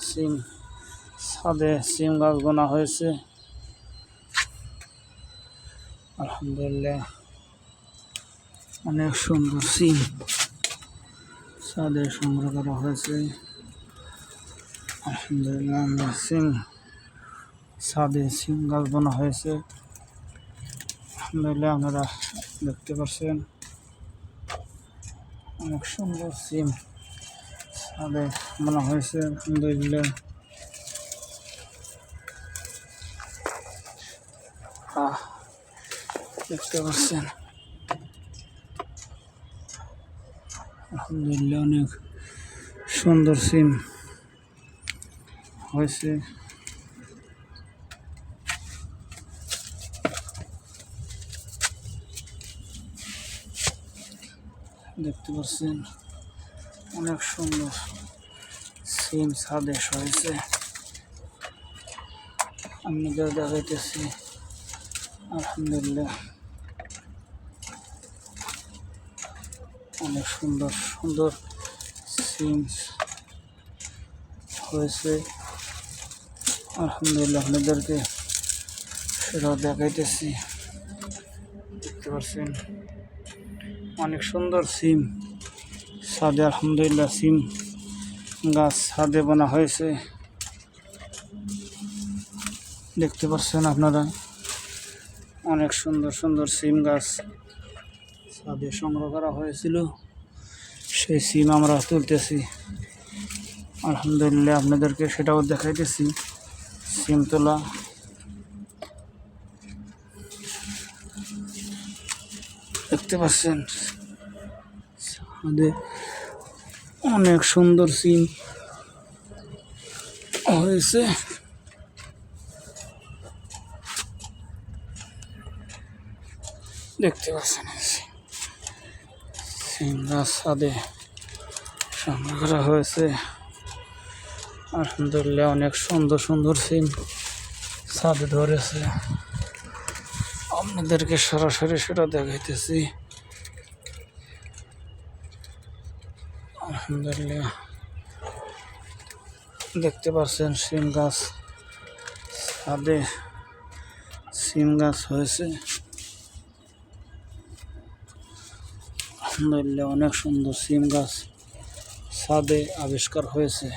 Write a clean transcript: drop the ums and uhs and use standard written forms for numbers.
সিম ছাদে সিম গাছ বোনা হয়েছে। আলহামদুলিল্লাহ অনেক সুন্দর সিম ছাদে সংগ্রহ করা হয়েছে। আলহামদুলিল্লাহ ছাদে সিম গাছ বোনা হয়েছে। আলহামদুলিল্লাহ আপনারা দেখতে পাচ্ছেন অনেক সুন্দর সিম ছাদে বোনা হয়েছে। আলহামদুলিল্লাহ দেখতে পাচ্ছেন আলহামদুলিল্লাহ অনেক সুন্দর সিম হয়েছে। দেখতে পাচ্ছেন অনেক সুন্দর সিম ছাদে হয়েছে। আমি দেখাইতেছি আলহামদুলিল্লাহ অনেক সুন্দর সুন্দর সিম হয়েছে। আলহামদুলিল্লাহ আপনাদেরকে সেটাও দেখাইতেছি। দেখতে পাচ্ছেন অনেক সুন্দর সিম ছাদে আলহামদুলিল্লাহ সিম গাছ ছাদে বোনা হয়েছে। দেখতে পাচ্ছেন আপনারা অনেক সুন্দর সুন্দর সিম গাছ ছাদে সংগ্রহ করা হয়েছিল, সেই সিম আমরা তুলতেছি। আলহামদুলিল্লাহ আপনাদেরকে সেটাও দেখাইতেছি সিম তোলা। দেখতে পাচ্ছেন ছাদে অনেক সুন্দর সিম হয়েছে। দেখতে পাচ্ছেন সিম গাছ ছাদে সংগ্রহ করা হয়েছে। আলহামদুলিল্লাহ অনেক সুন্দর সুন্দর সিম ছাদে ধরেছে। আপনাদেরকে সরাসরি সেটা দেখাইতেছি। আলহামদুলিল্লাহ দেখতে পাচ্ছেন সিম গাছ ছাদে সিম গাছ হয়েছে। আলহামদুলিল্লাহ অনেক সুন্দর সিম গাছ ছাদে আবিষ্কার হয়েছে।